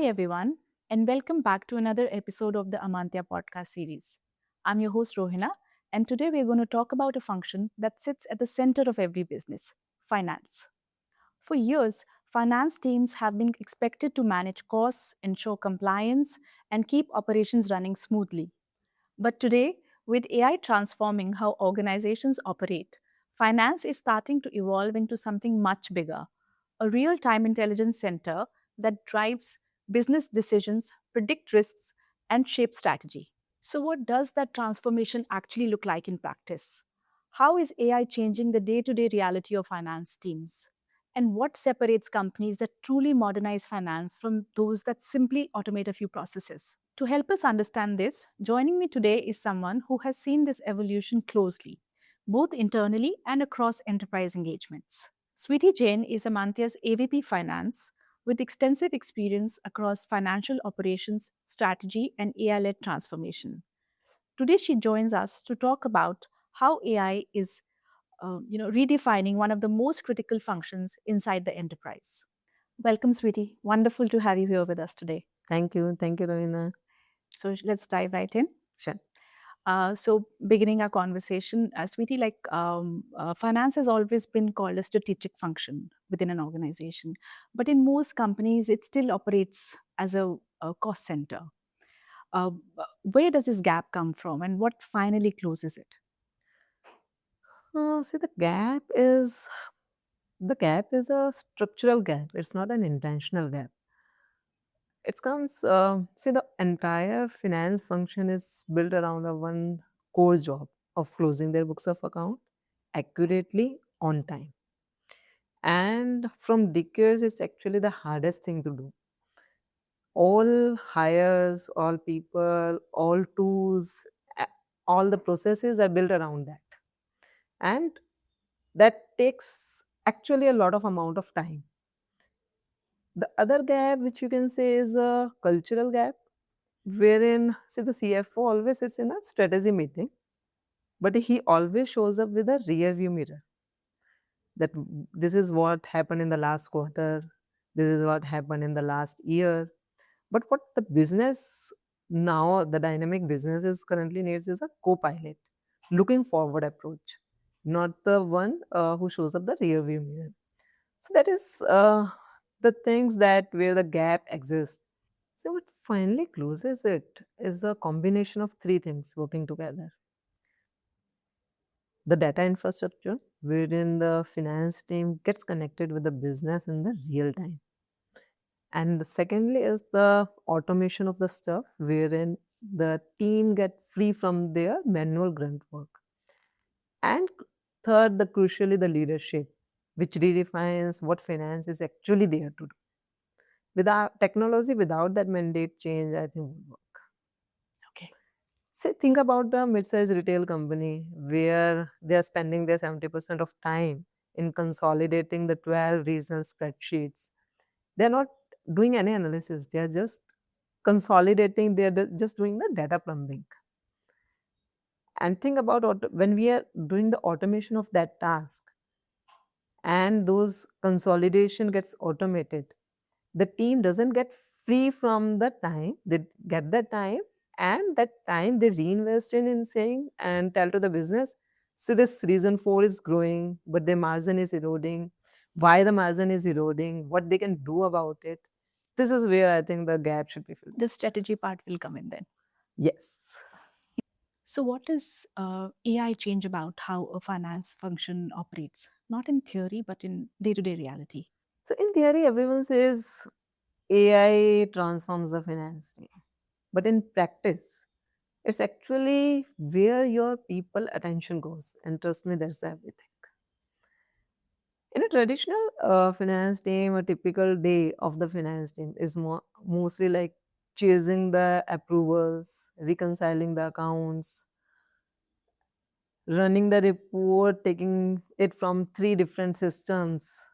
Hi, everyone, and welcome back to another episode of the Amantya podcast series. I'm your host, Rohina, and today we're going to talk about a function that sits at the center of every business finance. For years, finance teams have been expected to manage costs, ensure compliance, and keep operations running smoothly. But today, with AI transforming how organizations operate, finance is starting to evolve into something much bigger, a real time intelligence center that drives business decisions, predict risks, and shape strategy. So, what does that transformation actually look like in practice? How is AI changing the day to day reality of finance teams? And what separates companies that truly modernize finance from those that simply automate a few processes? To help us understand this, joining me today is someone who has seen this evolution closely, both internally and across enterprise engagements. Sweety Jain is Amantya's AVP Finance with extensive experience across financial operations, strategy, and AI led transformation. Today, she joins us to talk about how AI is redefining one of the most critical functions inside the enterprise. Welcome, Sweety. Wonderful to have you here with us today. Thank you. Thank you, Ravina. So let's dive right in. Sure. So, beginning our conversation, Sweetie, finance has always been called a strategic function within an organization, but in most companies, it still operates as a cost center. Where does this gap come from, and what finally closes it? See, the gap is a structural gap. It's not an intentional gap. It comes. See, the entire finance function is built around a one core job of closing their books of account accurately on time. And from decades, it's actually the hardest thing to do. All hires, all people, all tools, a- all the processes are built around that. And that takes actually a lot of amount of time. The other gap which you can say is a cultural gap, wherein see the CFO always sits in a strategy meeting, but he always shows up with a rear view mirror that this is what happened in the last quarter, this is what happened in the last year. But what the business now, the dynamic businesses currently needs is a co-pilot, looking forward approach, not the one who shows up the rear view mirror. So that is the things that where the gap exists. So what finally closes it is a combination of three things working together. The data infrastructure, wherein the finance team gets connected with the business in the real time. And the secondly is the automation of the stuff, wherein the team get free from their manual grunt work. And third, the crucially the leadership, which redefines what finance is actually there to do. Without technology, without that mandate change, I think would work. Okay. Say, think about the mid-sized retail company where they are spending their 70% of time in consolidating the 12 regional spreadsheets. They're not doing any analysis. They are just consolidating. They are just doing the data plumbing. And think about when we are doing the automation of that task and those consolidation gets automated, the team doesn't get free from the time. They get the time, and that time they reinvest in saying and tell to the business, see, this reason 4 is growing but their margin is eroding. Why the margin is eroding, what they can do about it. This is where I think the gap should be filled. The strategy part will come in then. Yes. So, what does AI change about how a finance function operates? Not in theory, but in day to day reality. So in theory everyone says AI transforms the finance team, but in practice it's actually where your people attention goes, and trust me, that's everything. In a traditional finance team, a typical day of the finance team is mostly like chasing the approvals, reconciling the accounts, running the report, taking it from three different systems,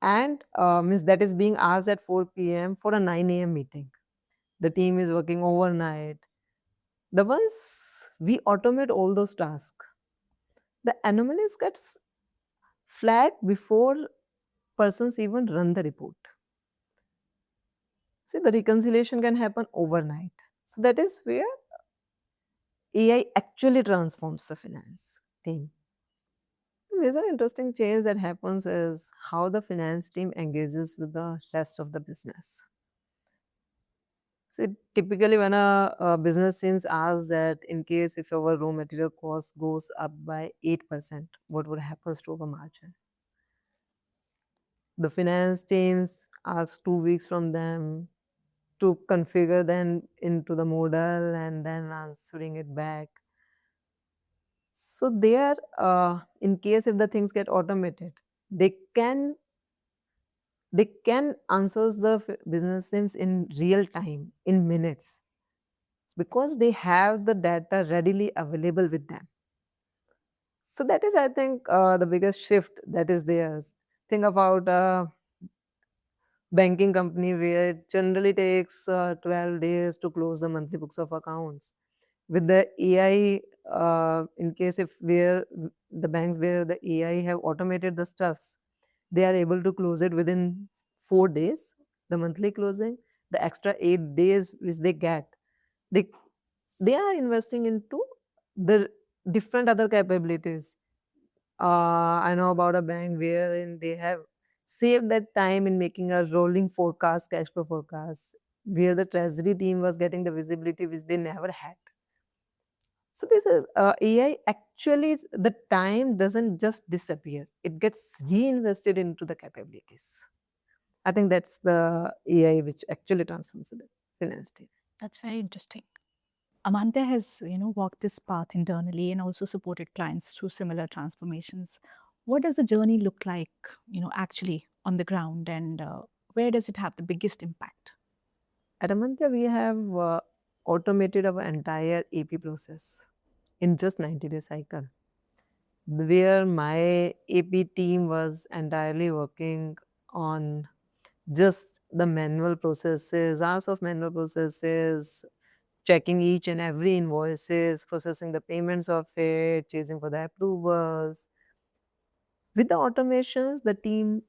and means that is being asked at 4 p.m. for a 9 a.m. meeting. The team is working overnight. The ones we automate all those tasks, the anomalies gets flagged before persons even run the report. See, the reconciliation can happen overnight. So that is where AI actually transforms the finance team. There's an interesting change that happens is how the finance team engages with the rest of the business. So typically when a business team asks that in case if our raw material cost goes up by 8%, what would happen to our margin? The finance teams ask 2 weeks from them to configure them into the model and then answering it back. So there, in case if the things get automated, they can they can answers the business teams in real time, in minutes, because they have the data readily available with them. So that is, I think, the biggest shift that is there. Think about a banking company where it generally takes 12 days to close the monthly books of accounts. With the AI, in case if where the banks where the AI have automated the stuffs, they are able to close it within 4 days, the monthly closing. The extra 8 days which they get, they they are investing into the different other capabilities. I know about a bank wherein they have saved that time in making a rolling forecast, cash flow forecast, where the treasury team was getting the visibility which they never had. So this is AI actually the time doesn't just disappear; it gets reinvested into the capabilities. I think that's the AI which actually transforms the finance team. That's very interesting. Amantya has, walked this path internally and also supported clients through similar transformations. What does the journey look like, actually on the ground, and where does it have the biggest impact? At Amantya, we have automated our entire AP process in just 90-day cycle, where my AP team was entirely working on just the manual processes, hours of manual processes, checking each and every invoices, processing the payments of it, chasing for the approvals. With the automations, the team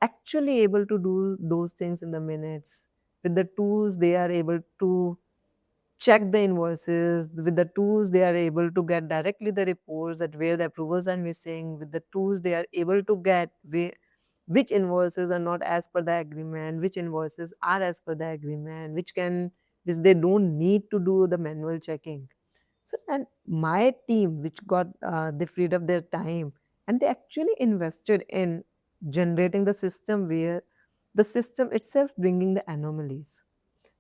actually able to do those things in the minutes. With the tools, they are able to check the invoices. With the tools, they are able to get directly the reports that where the approvals are missing. With the tools, they are able to get which invoices are not as per the agreement, which invoices are as per the agreement, which they don't need to do the manual checking. So, and my team, which got they freed up their time, and they actually invested in generating the system where the system itself bringing the anomalies.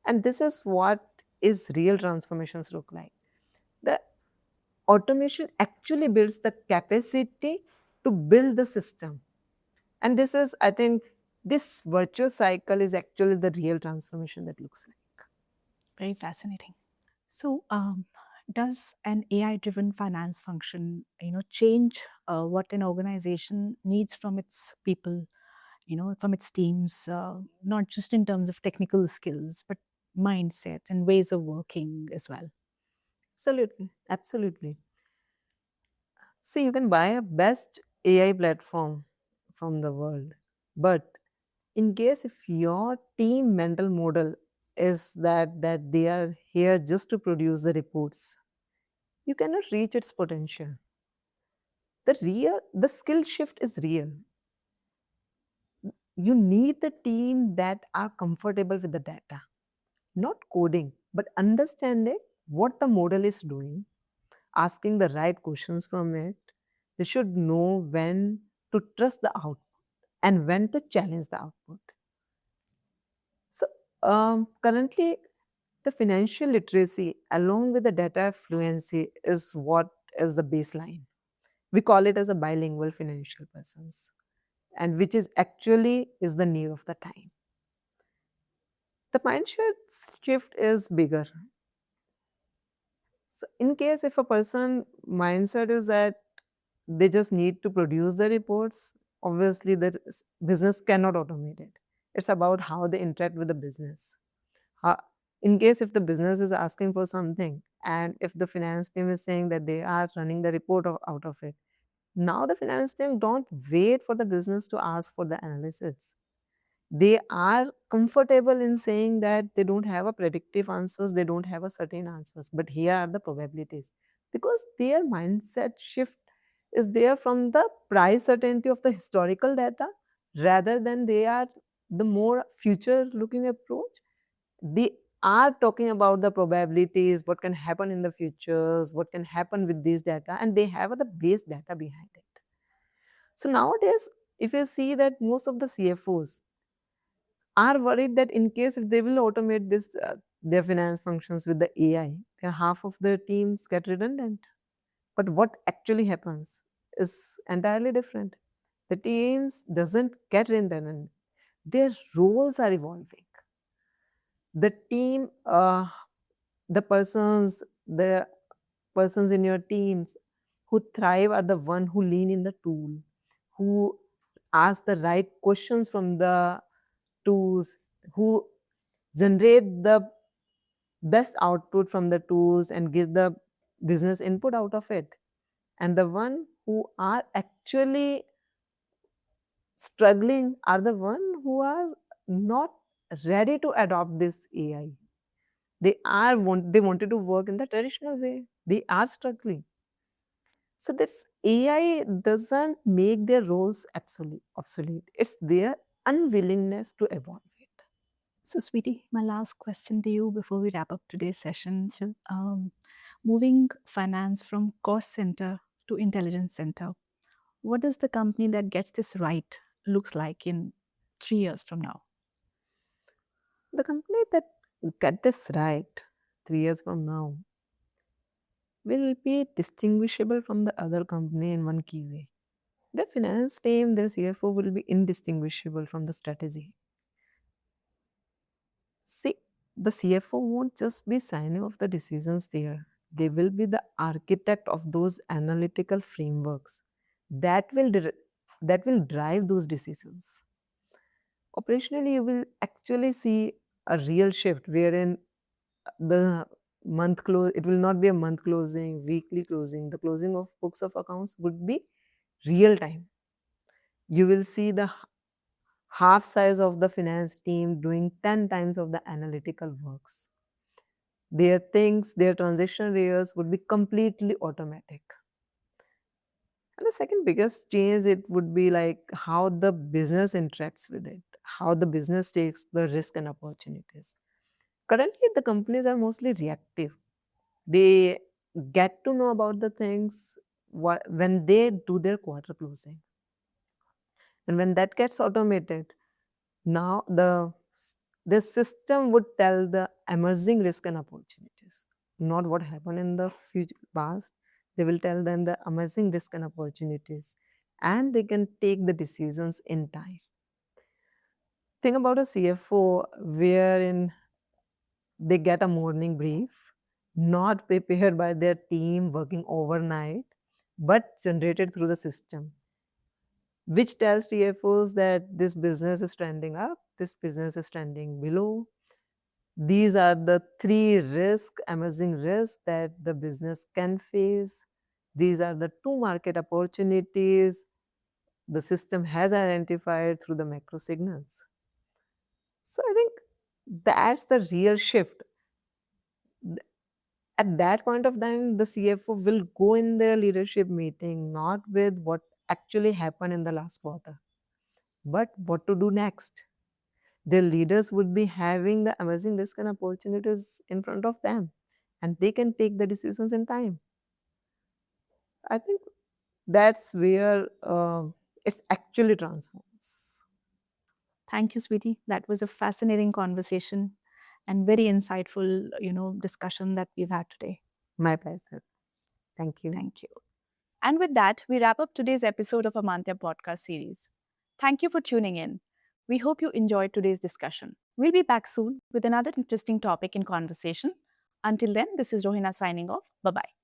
And this is what is real transformations look like. The automation actually builds the capacity to build the system. And this is, I think, this virtuous cycle is actually the real transformation that looks like. Very fascinating. So, does an AI-driven finance function, change what an organization needs from its people, from its teams, not just in terms of technical skills, but mindset and ways of working as well? Absolutely. Absolutely. See, you can buy a best AI platform from the world, but in case if your team mental model is that they are here just to produce the reports, you cannot reach its potential. The skill shift is real. You need the team that are comfortable with the data, not coding, but understanding what the model is doing, asking the right questions from it. They should know when to trust the output and when to challenge the output. So, currently, the financial literacy along with the data fluency is what is the baseline. We call it as a bilingual financial persons, and which is actually is the need of the time. The mindset shift is bigger. So in case if a person mindset is that they just need to produce the reports, obviously the business cannot automate it. It's about how they interact with the business. Uh, in case if the business is asking for something and if the finance team is saying that they are running the report out of it, now the finance team don't wait for the business to ask for the analysis. They are comfortable in saying that they don't have a predictive answers, they don't have a certain answers, but here are the probabilities, because their mindset shift is there from the price certainty of the historical data, rather than they are the more future looking approach. They are talking about the probabilities, what can happen in the futures, what can happen with this data, and they have the base data behind it. So nowadays, if you see that most of the CFOs are worried that in case if they will automate this their finance functions with the AI, then half of their teams get redundant. But what actually happens is entirely different. The teams doesn't get redundant. Their roles are evolving. The team, the persons in your teams who thrive are the one who lean in the tool, who ask the right questions from the tools, who generate the best output from the tools and give the business input out of it, and the one who are actually struggling are the one who are not ready to adopt this AI. They wanted to work in the traditional way, they are struggling. So this AI doesn't make their roles obsolete, it's their unwillingness to evolve it. So, Sweety, my last question to you before we wrap up today's session. Sure. Moving finance from cost center to intelligence center, what does the company that gets this right looks like in 3 years from now? The company that get this right 3 years from now will be distinguishable from the other company in one key way. The finance team, their CFO will be indistinguishable from the strategy. See, the CFO won't just be signing off the decisions there. They will be the architect of those analytical frameworks that will drive those decisions. Operationally, you will actually see a real shift wherein the month close, it will not be a month closing, weekly closing. The closing of books of accounts would be real time. You will see the half size of the finance team doing 10 times of the analytical works. Their transaction layers would be completely automatic. And the second biggest change, it would be like how the business interacts with it, how the business takes the risk and opportunities. Currently, the companies are mostly reactive. They get to know about the things when they do their quarter closing. And when that gets automated, now the system would tell the emerging risk and opportunities, not what happened in the past. They will tell them the emerging risk and opportunities, and they can take the decisions in time. Think about a CFO wherein they get a morning brief, not prepared by their team working overnight, but generated through the system, which tells TFOs that this business is trending up, this business is trending below. These are the three emerging risks that the business can face. These are the two market opportunities the system has identified through the macro signals. So I think that's the real shift. At that point of time, the CFO will go in their leadership meeting not with what actually happened in the last quarter, but what to do next. Their leaders would be having the amazing risk and opportunities in front of them, and they can take the decisions in time. I think that's where it's actually transforms. Thank you, Sweetie. That was a fascinating conversation and very insightful, discussion that we've had today. My pleasure. Thank you. Thank you. And with that, we wrap up today's episode of Amantya podcast series. Thank you for tuning in. We hope you enjoyed today's discussion. We'll be back soon with another interesting topic in conversation. Until then, this is Rohina signing off. Bye bye.